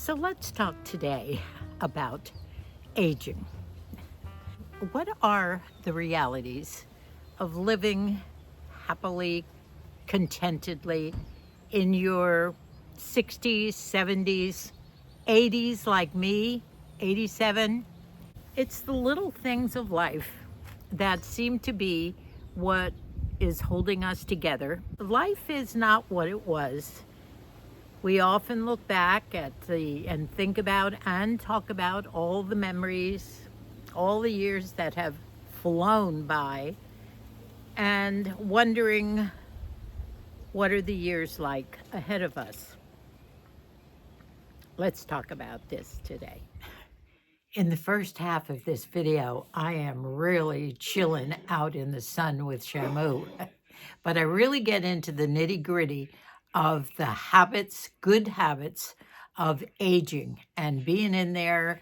So let's talk today about aging. What are the realities of living happily, contentedly in your 60s, 70s, 80s like me, 87? It's the little things of life that seem to be what is holding us together. Life is not what it was. We often look back and think about and talk about all the memories, all the years that have flown by, and wondering what are the years like ahead of us. Let's talk about this today. In the first half of this video, I am really chilling out in the sun with Shamu, but I really get into the nitty-gritty of the habits, good habits of aging and being in there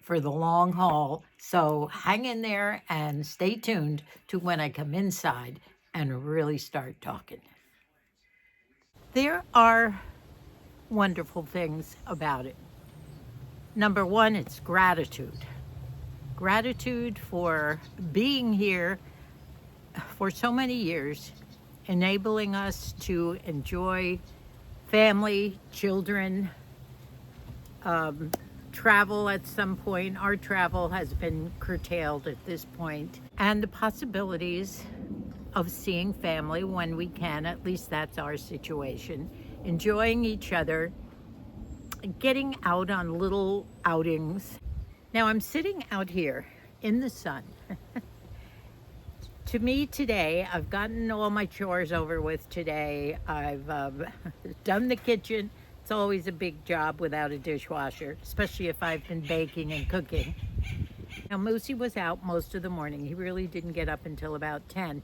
for the long haul. So hang in there and stay tuned to when I come inside and really start talking. There are wonderful things about it. Number one, it's gratitude. Gratitude for being here for so many years, enabling us to enjoy family, children, travel at some point. Our travel has been curtailed at this point, and the possibilities of seeing family when we can, at least that's our situation, enjoying each other, getting out on little outings. Now I'm sitting out here in the sun. To me today, I've gotten all my chores over with today. I've done the kitchen. It's always a big job without a dishwasher, especially if I've been baking and cooking. Now, Moosey was out most of the morning. He really didn't get up until about 10.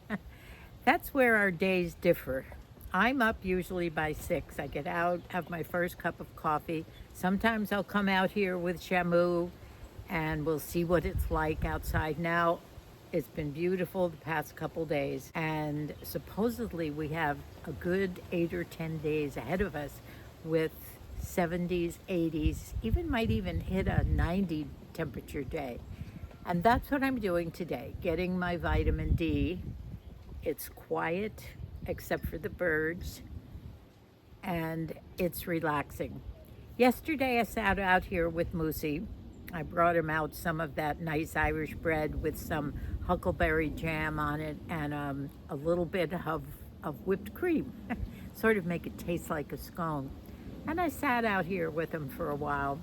That's where our days differ. I'm up usually by 6. I get out, have my first cup of coffee. Sometimes I'll come out here with Shamu and we'll see what it's like outside. Now, it's been beautiful the past couple days, and supposedly we have a good 8 or 10 days ahead of us with 70s, 80s, might even hit a 90 temperature day. And that's what I'm doing today, getting my vitamin D. It's quiet except for the birds, and it's relaxing. Yesterday I sat out here with Moosey. I brought him out some of that nice Irish bread with some huckleberry jam on it and a little bit of whipped cream, sort of make it taste like a scone. And I sat out here with him for a while,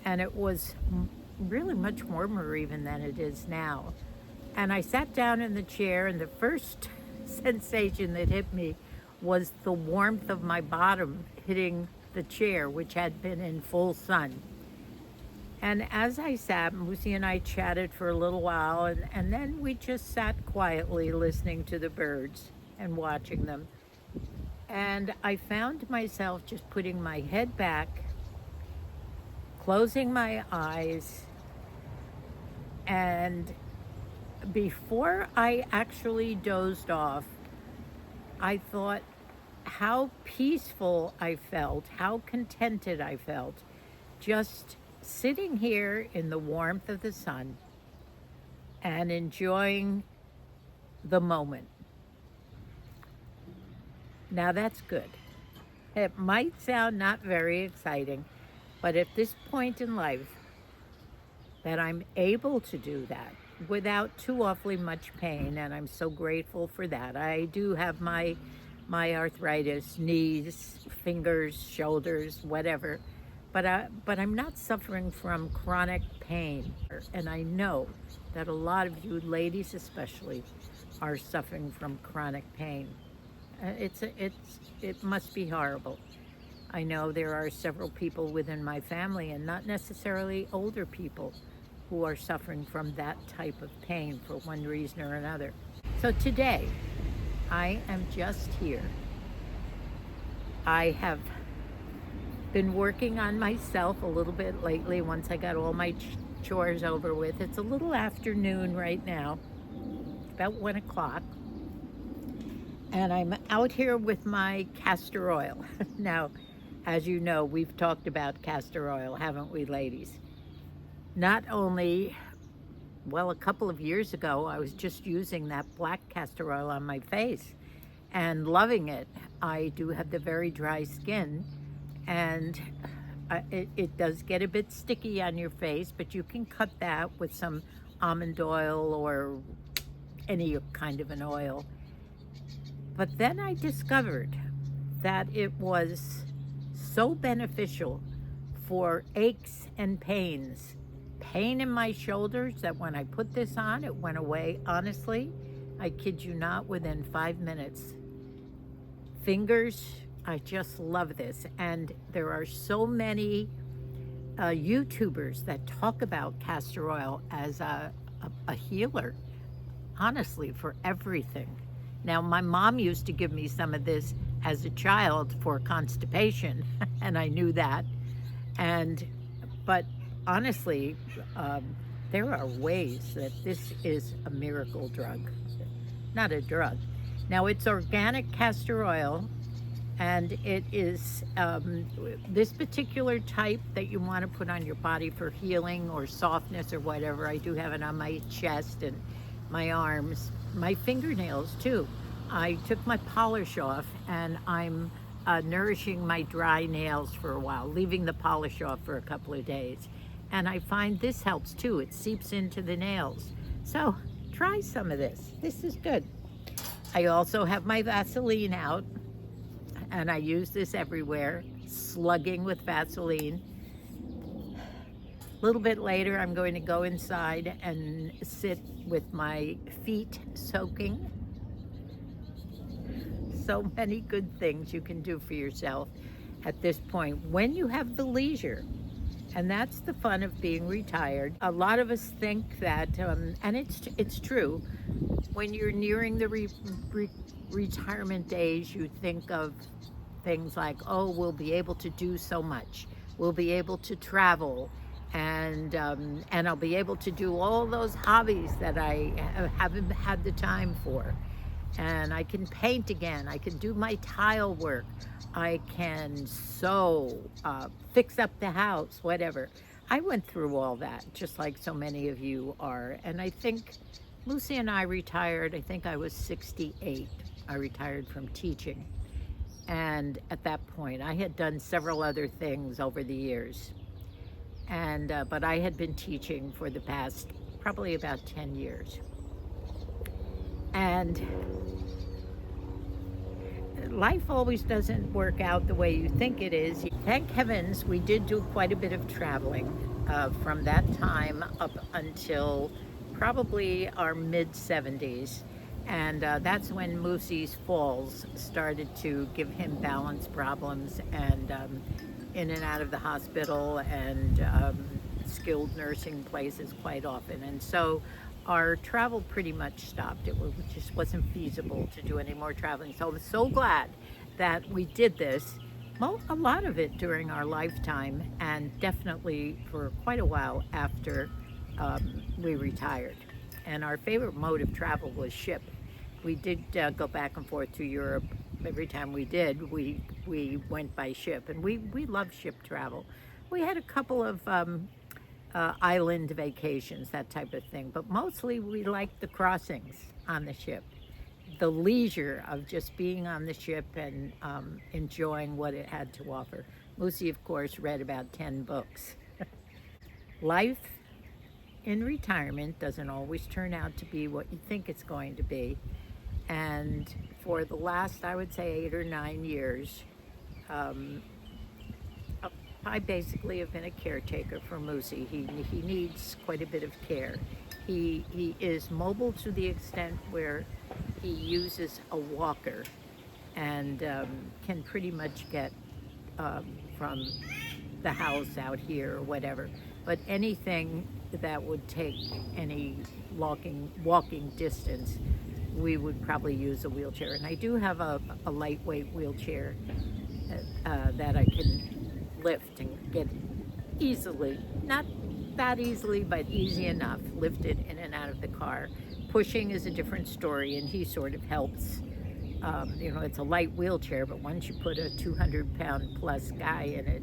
and it was really much warmer even than it is now. And I sat down in the chair, and the first sensation that hit me was the warmth of my bottom hitting the chair, which had been in full sun. And as I sat, Moosey and I chatted for a little while, and then we just sat quietly listening to the birds and watching them. And I found myself just putting my head back, closing my eyes, and before I actually dozed off, I thought how peaceful I felt, how contented I felt, just sitting here in the warmth of the sun and enjoying the moment. Now that's good. It might sound not very exciting, but at this point in life that I'm able to do that without too awfully much pain, and I'm so grateful for that. I do have my arthritis, knees, fingers, shoulders, whatever. But I'm not suffering from chronic pain. And I know that a lot of you ladies especially are suffering from chronic pain. It must be horrible. I know there are several people within my family, and not necessarily older people, who are suffering from that type of pain for one reason or another. So today, I am just here. I have been working on myself a little bit lately once I got all my chores over with. It's a little afternoon right now, about 1 o'clock. And I'm out here with my castor oil. Now, As you know, we've talked about castor oil, haven't we, ladies? Not only, well, a couple of years ago, I was just using that black castor oil on my face and loving it. I do have the very dry skin, and it does get a bit sticky on your face, but you can cut that with some almond oil or any kind of an oil. But then I discovered that it was so beneficial for aches and pains. Pain in my shoulders, that when I put this on, it went away. Honestly, I kid you not, within 5 minutes. Fingers, I just love this. And there are so many YouTubers that talk about castor oil as a healer, honestly, for everything. Now, my mom used to give me some of this as a child for constipation, and I knew that. But honestly, there are ways that this is a miracle drug, not a drug. Now, it's organic castor oil, and it is this particular type that you want to put on your body for healing or softness or whatever. I do have it on my chest and my arms, my fingernails too. I took my polish off, and I'm nourishing my dry nails for a while, leaving the polish off for a couple of days. And I find this helps too. It seeps into the nails. So try some of this. This is good. I also have my Vaseline out, and I use this everywhere, slugging with Vaseline. A little bit later, I'm going to go inside and sit with my feet soaking. So many good things you can do for yourself at this point when you have the leisure. And that's the fun of being retired. A lot of us think that, and it's true, when you're nearing the retirement days, you think of things like, oh, we'll be able to do so much. We'll be able to travel, and I'll be able to do all those hobbies that I haven't had the time for. And I can paint again. I can do my tile work. I can sew, fix up the house, whatever. I went through all that, just like so many of you are. And I think Lucy and I retired, I think I was 68. I retired from teaching. And at that point, I had done several other things over the years. But I had been teaching for the past probably about 10 years. And life always doesn't work out the way you think it is. Thank heavens we did do quite a bit of traveling from that time up until probably our mid-70s. And that's when Moosey's falls started to give him balance problems, and in and out of the hospital and skilled nursing places quite often. And so our travel pretty much stopped. It just wasn't feasible to do any more traveling. So I was so glad that we did this, well, a lot of it during our lifetime, and definitely for quite a while after we retired. And our favorite mode of travel was ship. We did go back and forth to Europe. Every time we did, we went by ship, and we love ship travel. We had a couple of island vacations, that type of thing, but mostly we liked the crossings on the ship, the leisure of just being on the ship and enjoying what it had to offer. Lucy, of course, read about 10 books. Life in retirement doesn't always turn out to be what you think it's going to be. And for the last, I would say, 8 or 9 years, I basically have been a caretaker for Moosey. He needs quite a bit of care. He is mobile to the extent where he uses a walker and can pretty much get from the house out here or whatever. But anything that would take any walking distance, we would probably use a wheelchair. And I do have a lightweight wheelchair that I can lift and get easily, not that easily, but easy enough, lifted in and out of the car. Pushing is a different story, and he sort of helps It's a light wheelchair, but once you put a 200-pound plus guy in it,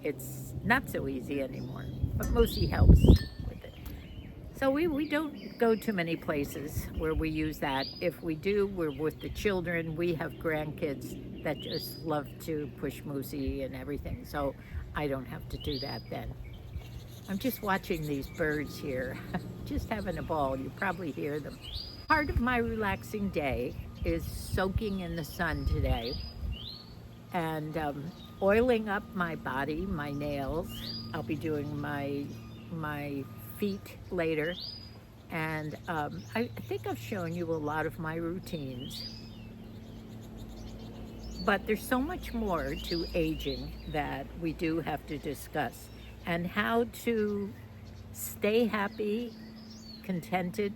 it's not so easy anymore. But Moosey helps with it. So we don't go to many places where we use that. If we do, we're with the children. We have grandkids that just love to push Moosey and everything. So I don't have to do that then. I'm just watching these birds here, just having a ball. You probably hear them. Part of my relaxing day is soaking in the sun today and oiling up my body, my nails. I'll be doing my feet later. And I think I've shown you a lot of my routines. But there's so much more to aging that we do have to discuss, and how to stay happy, contented.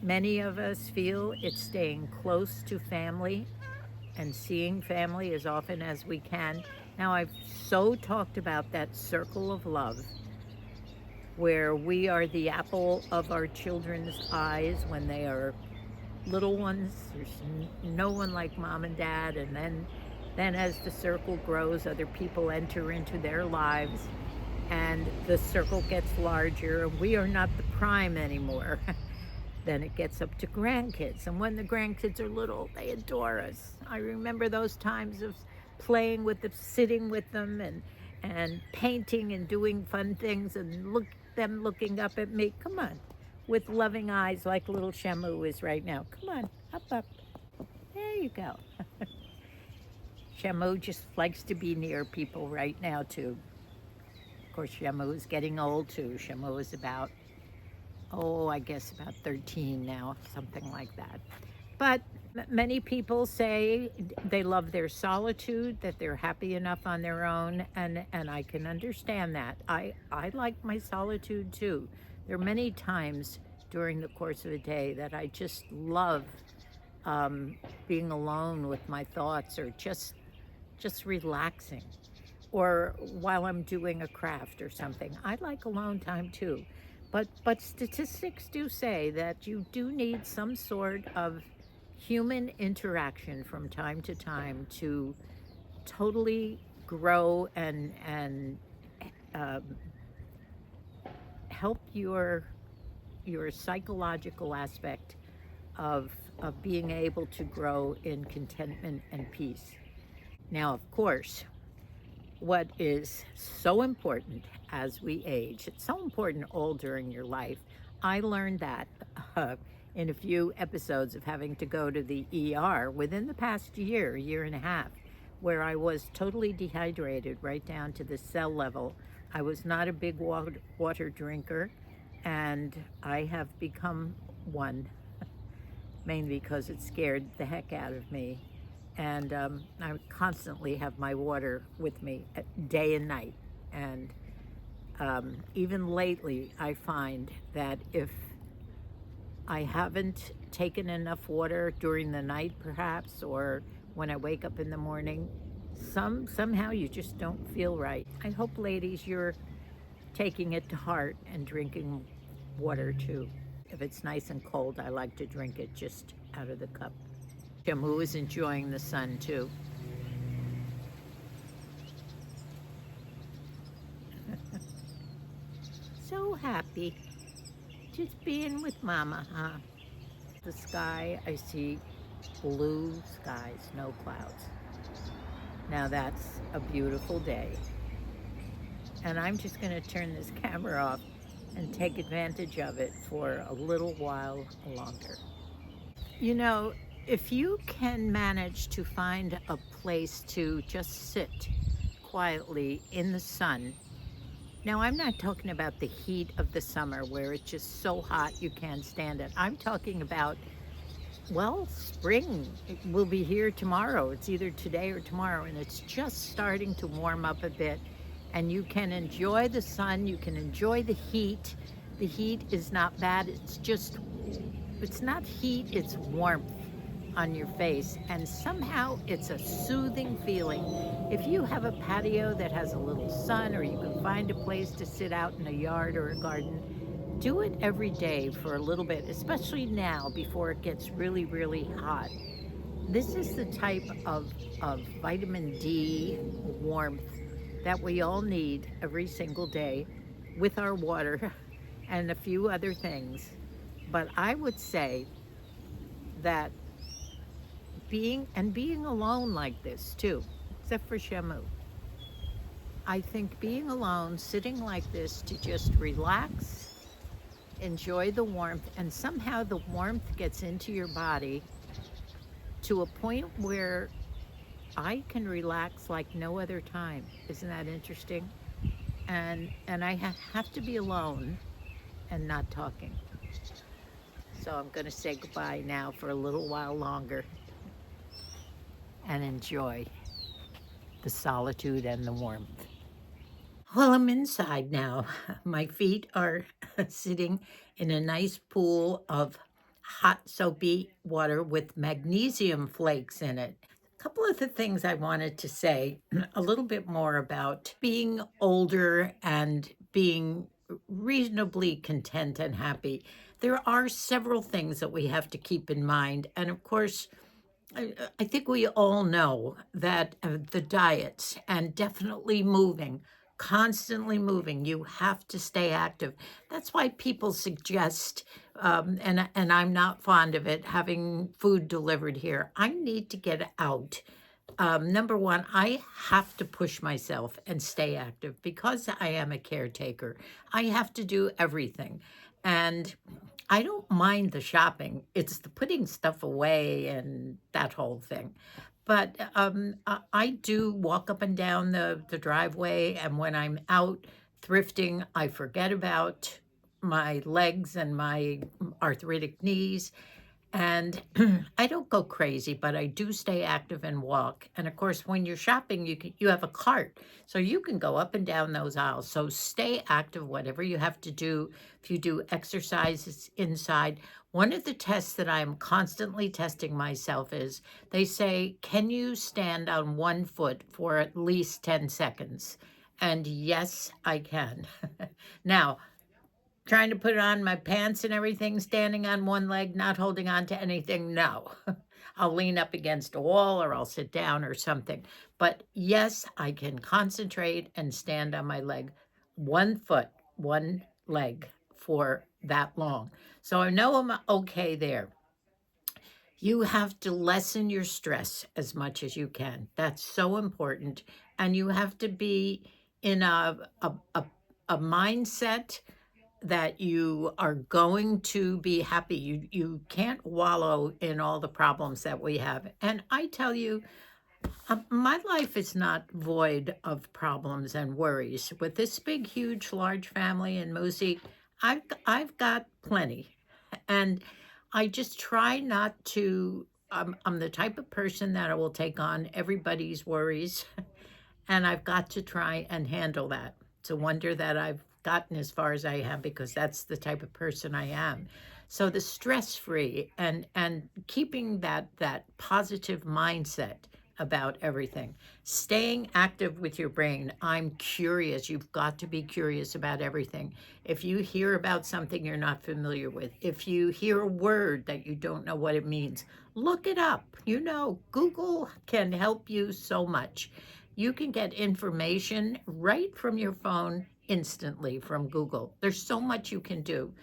Many of us feel it's staying close to family and seeing family as often as we can. Now, I've so talked about that circle of love where we are the apple of our children's eyes when they are little ones. There's no one like mom and dad, and then as the circle grows, other people enter into their lives, and the circle gets larger, and we are not the prime anymore. Then it gets up to grandkids, and when the grandkids are little, they adore us. I remember those times of playing with them, sitting with them, and painting and doing fun things, and them looking up at me. Come on, with loving eyes like little Shamu is right now. Come on, up. There you go. Shamu just likes to be near people right now, too. Of course, Shamu is getting old, too. Shamu is about, I guess about 13 now, something like that. But many people say they love their solitude, that they're happy enough on their own, and I can understand that. I like my solitude, too. There are many times during the course of a day that I just love being alone with my thoughts, or just relaxing, or while I'm doing a craft or something. I like alone time too. But statistics do say that you do need some sort of human interaction from time to time to totally grow and um, help your psychological aspect of being able to grow in contentment and peace. Now, of course, what is so important as we age, it's so important all during your life. I learned that in a few episodes of having to go to the ER within the past year and a half, where I was totally dehydrated right down to the cell level. I was not a big water drinker, and I have become one, mainly because it scared the heck out of me. And I constantly have my water with me day and night. And even lately, I find that if I haven't taken enough water during the night, perhaps, or when I wake up in the morning, somehow you just don't feel right. I hope, ladies, you're taking it to heart and drinking water too. If it's nice and cold, I like to drink it just out of the cup. Shamu is enjoying the sun too. So happy. Just being with Mama, huh? The sky, I see blue skies, no clouds. Now that's a beautiful day. And I'm just going to turn this camera off and take advantage of it for a little while longer. You know, if you can manage to find a place to just sit quietly in the sun. Now, I'm not talking about the heat of the summer where it's just so hot you can't stand it. I'm talking about, well, spring will be here tomorrow. It's either today or tomorrow, and it's just starting to warm up a bit. And you can enjoy the sun, you can enjoy the heat. The heat is not bad, it's not heat, it's warmth on your face, and somehow it's a soothing feeling. If you have a patio that has a little sun, or you can find a place to sit out in a yard or a garden, do it every day for a little bit, especially now before it gets really, really hot. This is the type of vitamin D warmth that we all need every single day with our water and a few other things. But I would say that being alone like this too, except for Shamu, I think being alone, sitting like this to just relax, enjoy the warmth, and somehow the warmth gets into your body to a point where I can relax like no other time. Isn't that interesting? And I have to be alone and not talking. So I'm going to say goodbye now for a little while longer and enjoy the solitude and the warmth. Well, I'm inside now. My feet are sitting in a nice pool of hot, soapy water with magnesium flakes in it. A couple of the things I wanted to say a little bit more about being older and being reasonably content and happy. There are several things that we have to keep in mind. And of course, I think we all know that the diets and definitely moving, constantly moving, you have to stay active. That's why people suggest, and I'm not fond of it, having food delivered here. I need to get out. Number one, I have to push myself and stay active because I am a caretaker. I have to do everything. And I don't mind the shopping. It's the putting stuff away and that whole thing. But I do walk up and down the driveway, and when I'm out thrifting, I forget about my legs and my arthritic knees. And I don't go crazy, but I do stay active and walk. And of course, when you're shopping, you have a cart, so you can go up and down those aisles. So stay active, whatever you have to do. If you do exercises inside, one of the tests that I'm constantly testing myself is they say, can you stand on one foot for at least 10 seconds? And yes, I can. Now, trying to put on my pants and everything, standing on one leg, not holding on to anything, no. I'll lean up against a wall or I'll sit down or something. But yes, I can concentrate and stand on my leg, one foot, one leg for that long. So I know I'm okay there. You have to lessen your stress as much as you can. That's so important. And you have to be in a mindset that you are going to be happy. You can't wallow in all the problems that we have. And I tell you, my life is not void of problems and worries. With this big, huge, large family in Moosey, I've got plenty. And I just try not to. I'm the type of person that I will take on everybody's worries, and I've got to try and handle that. It's a wonder that I've gotten as far as I have because that's the type of person I am. So the stress-free and keeping that positive mindset about everything. Staying active with your brain. I'm curious. You've got to be curious about everything. If you hear about something you're not familiar with, if you hear a word that you don't know what it means, look it up. You know, Google can help you so much. You can get information right from your phone instantly from Google. There's so much you can do.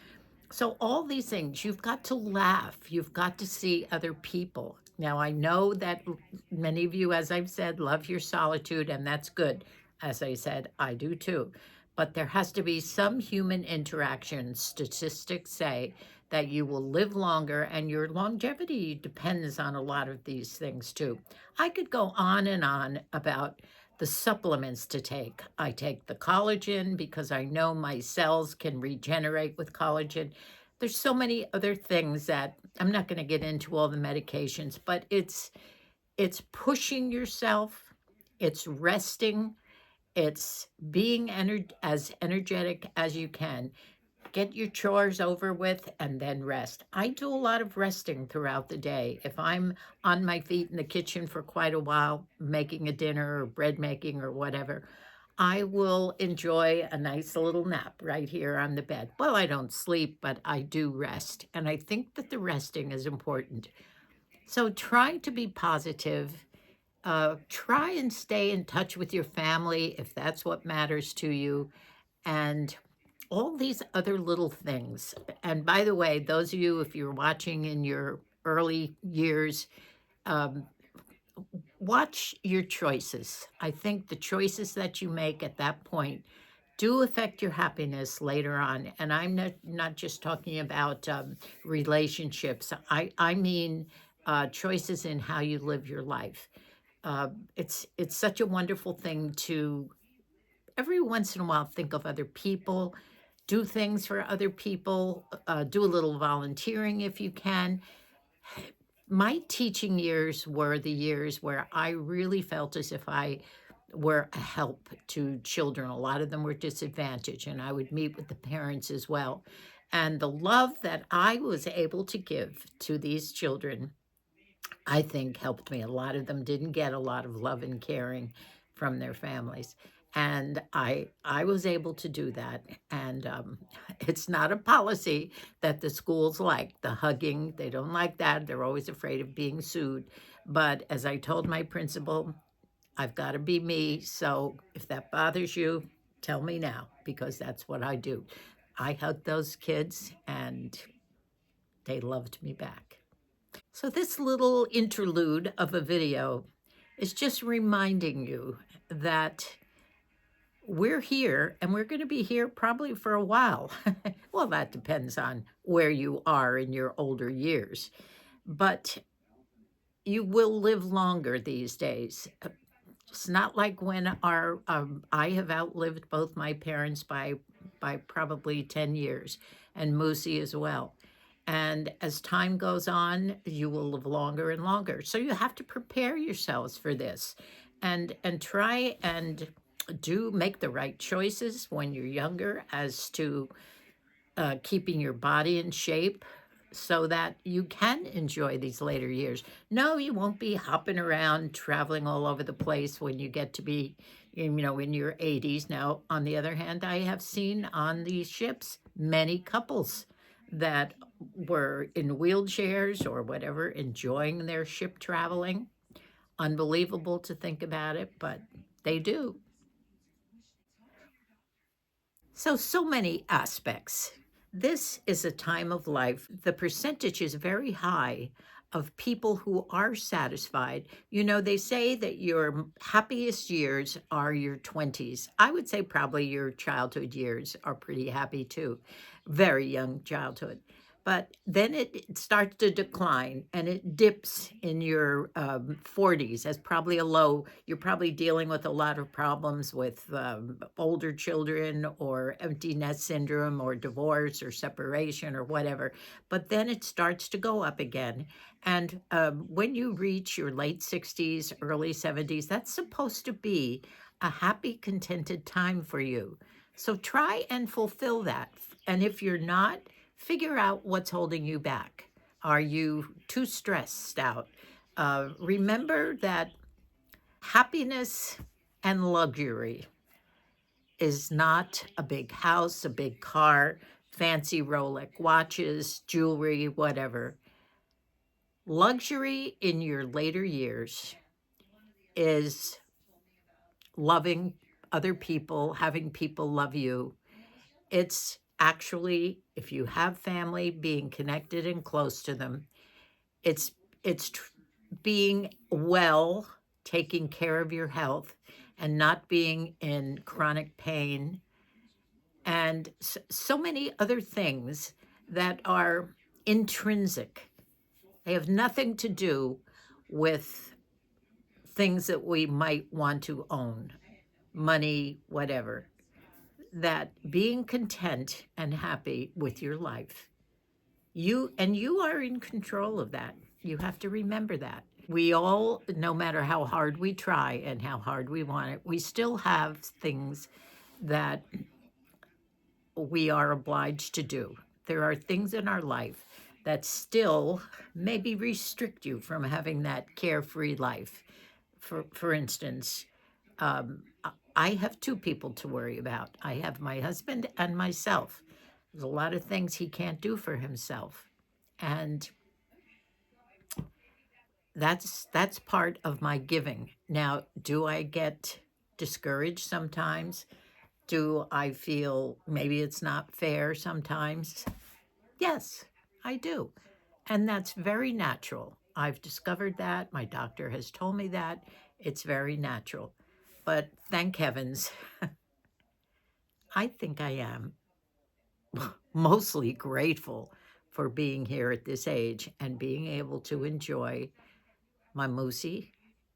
So all these things, you've got to laugh. You've got to see other people. Now, I know that many of you, as I've said, love your solitude, and that's good. As I said, I do too. But there has to be some human interaction. Statistics say that you will live longer, and your longevity depends on a lot of these things too. I could go on and on about the supplements to take. I take the collagen because I know my cells can regenerate with collagen. There's so many other things that I'm not going to get into all the medications, but it's pushing yourself, it's resting, it's being as energetic as you can. Get your chores over with and then rest. I do a lot of resting throughout the day. If I'm on my feet in the kitchen for quite a while, making a dinner or bread making or whatever, I will enjoy a nice little nap right here on the bed. Well, I don't sleep, but I do rest. And I think that the resting is important. So try to be positive. Try and stay in touch with your family if that's what matters to you. And all these other little things. And by the way, those of you, if you're watching in your early years, um, watch your choices. I think the choices that you make at that point do affect your happiness later on. And I'm not just talking about relationships, I mean choices in how you live your life. It's such a wonderful thing to every once in a while think of other people, do things for other people, do a little volunteering if you can. My teaching years were the years where I really felt as if I were a help to children. A lot of them were disadvantaged, and I would meet with the parents as well. And the love that I was able to give to these children, I think helped me. A lot of them didn't get a lot of love and caring from their families. And I was able to do that. And it's not a policy that the schools like. The hugging, they don't like that. They're always afraid of being sued. But as I told my principal, I've got to be me. So if that bothers you, tell me now, because that's what I do. I hugged those kids and they loved me back. So, this little interlude of a video is just reminding you that we're here and we're going to be here probably for a while. Well, that depends on where you are in your older years, but you will live longer these days. It's not like when our I have outlived both my parents by probably 10 years and Moosey as well. And as time goes on, you will live longer and longer. So you have to prepare yourselves for this and try and do make the right choices when you're younger as to keeping your body in shape so that you can enjoy these later years. No, you won't be hopping around, traveling all over the place when you get to be, in your 80s. Now, on the other hand, I have seen on these ships many couples that were in wheelchairs or whatever, enjoying their ship traveling. Unbelievable to think about it, but they do. So many aspects. This is a time of life. The percentage is very high of people who are satisfied. They say that your happiest years are your 20s. I would say probably your childhood years are pretty happy too, very young childhood. But then it starts to decline and it dips in your 40s as probably a low. You're probably dealing with a lot of problems with older children or empty nest syndrome or divorce or separation or whatever. But then it starts to go up again. And when you reach your late 60s, early 70s, that's supposed to be a happy, contented time for you. So try and fulfill that. And if you're not, figure out what's holding you back. Are you too stressed out? Remember that happiness and luxury is not a big house, a big car, fancy Rolex watches, jewelry, whatever. Luxury in your later years is loving other people, having people love you. It's actually, if you have family, being connected and close to them. It's it's being well, taking care of your health, and not being in chronic pain, and so many other things that are intrinsic. They have nothing to do with things that we might want to own, money, whatever. That being content and happy with your life, you are in control of that. You have to remember that. We all, no matter how hard we try and how hard we want it, we still have things that we are obliged to do. There are things in our life that still maybe restrict you from having that carefree life. For instance, I have two people to worry about. I have my husband and myself. There's a lot of things he can't do for himself. And that's part of my giving. Now, do I get discouraged sometimes? Do I feel maybe it's not fair sometimes? Yes, I do. And that's very natural. I've discovered that. My doctor has told me that. It's very natural. But thank heavens, I think I am mostly grateful for being here at this age and being able to enjoy my Moosey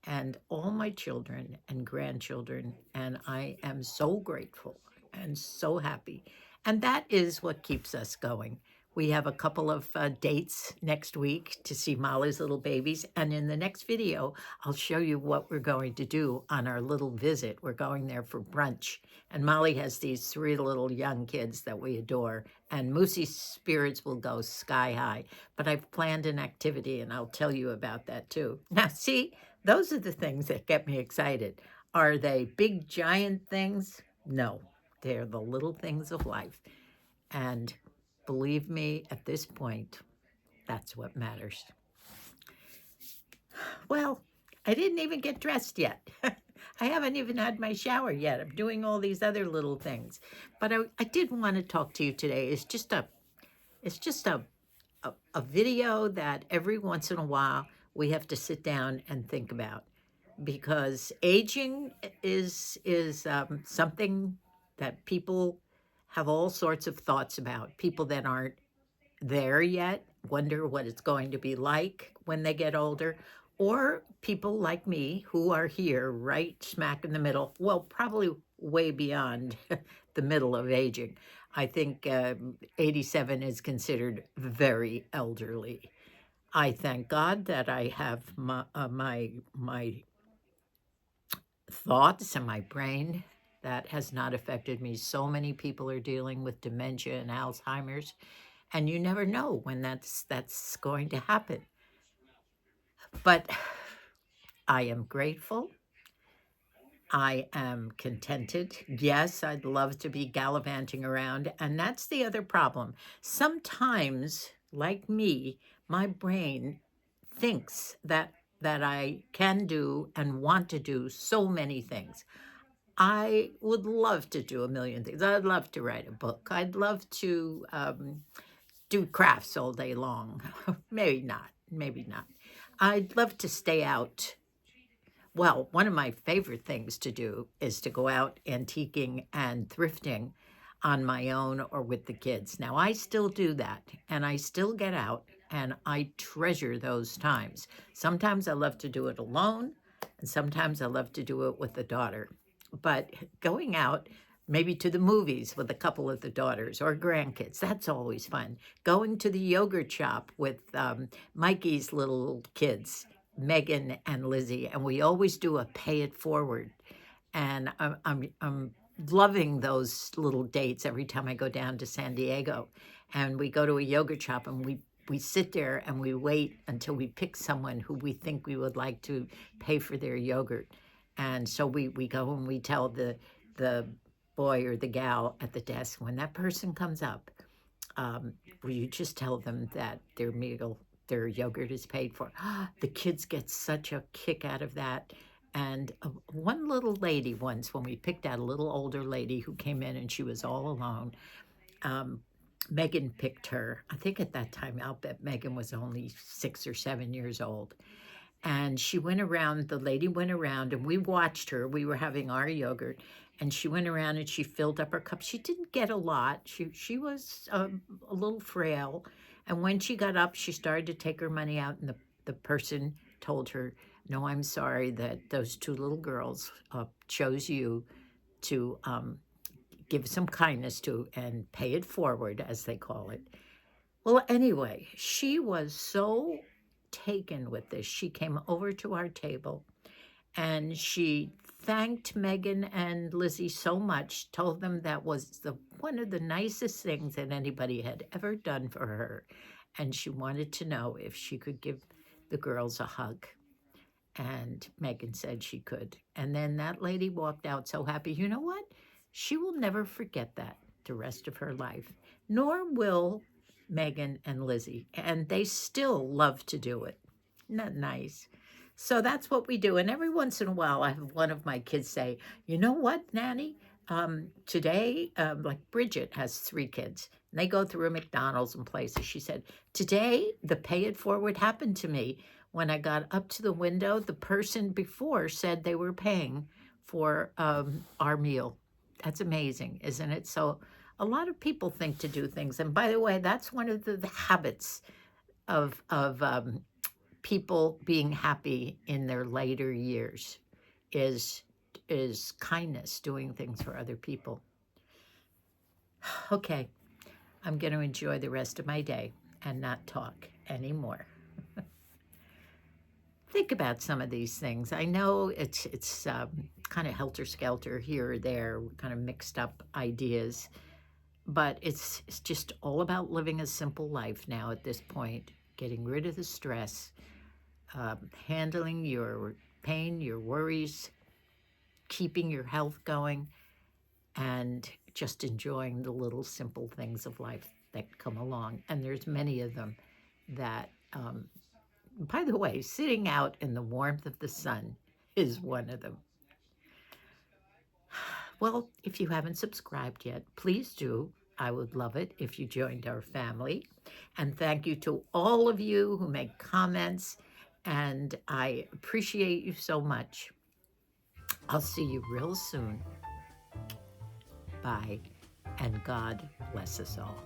and all my children and grandchildren. And I am so grateful and so happy. And that is what keeps us going. We have a couple of dates next week to see Molly's little babies. And in the next video, I'll show you what we're going to do on our little visit. We're going there for brunch. And Molly has these three little young kids that we adore. And Moosey's spirits will go sky high. But I've planned an activity, and I'll tell you about that too. Now, see, those are the things that get me excited. Are they big, giant things? No, they're the little things of life. And believe me, at this point, that's what matters. Well, I didn't even get dressed yet. I haven't even had my shower yet. I'm doing all these other little things. But I did want to talk to you today. It's just a video that every once in a while we have to sit down and think about, because aging is something that people have all sorts of thoughts about. People that aren't there yet wonder what it's going to be like when they get older, or people like me who are here right smack in the middle, well, probably way beyond the middle of aging. I think 87 is considered very elderly. I thank God that I have my thoughts and my brain that has not affected me. So many people are dealing with dementia and Alzheimer's, and you never know when that's going to happen. But I am grateful. I am contented. Yes, I'd love to be gallivanting around. And that's the other problem. Sometimes, like me, my brain thinks that I can do and want to do so many things. I would love to do a million things. I'd love to write a book. I'd love to do crafts all day long. Maybe not. Maybe not. I'd love to stay out. Well, one of my favorite things to do is to go out antiquing and thrifting on my own or with the kids. Now, I still do that, and I still get out, and I treasure those times. Sometimes I love to do it alone, and sometimes I love to do it with the daughter. But going out, maybe to the movies with a couple of the daughters or grandkids, that's always fun. Going to the yogurt shop with Mikey's little kids, Megan and Lizzie, and we always do a pay it forward. And I'm loving those little dates every time I go down to San Diego, and we go to a yogurt shop and we sit there and we wait until we pick someone who we think we would like to pay for their yogurt. And so we go and we tell the boy or the gal at the desk, when that person comes up, will you just tell them that their yogurt is paid for? The kids get such a kick out of that. And one little lady once, when we picked out a little older lady who came in and she was all alone, Megan picked her. I think at that time, I'll bet Megan was only 6 or 7 years old. And she went around, the lady went around, and we watched her. We were having our yogurt, and she went around and she filled up her cup. She didn't get a lot. She was a little frail. And when she got up, she started to take her money out, and the person told her, no, I'm sorry that those two little girls chose you to give some kindness to and pay it forward, as they call it. Well, anyway, she was so taken with this. She came over to our table and she thanked Megan and Lizzie so much, told them that was one of the nicest things that anybody had ever done for her. And she wanted to know if she could give the girls a hug. And Megan said she could. And then that lady walked out so happy. You know what? She will never forget that the rest of her life, nor will Megan and Lizzie. And they still love to do it. Isn't that nice? So that's what we do. And every once in a while, I have one of my kids say, you know what, Nanny? Today, like Bridget has 3 kids. And they go through a McDonald's and places. She said, today, the pay it forward happened to me. When I got up to the window, the person before said they were paying for our meal. That's amazing, isn't it? So a lot of people think to do things. And by the way, that's one of the habits of people being happy in their later years is kindness, doing things for other people. Okay, I'm going to enjoy the rest of my day and not talk anymore. Think about some of these things. I know it's kind of helter-skelter here or there, kind of mixed up ideas, but it's just all about living a simple life now at this point, getting rid of the stress, handling your pain, your worries, keeping your health going, and just enjoying the little simple things of life that come along. And there's many of them that, by the way, sitting out in the warmth of the sun is one of them. Well, if you haven't subscribed yet, please do. I would love it if you joined our family. And thank you to all of you who make comments, and I appreciate you so much. I'll see you real soon. Bye, and God bless us all.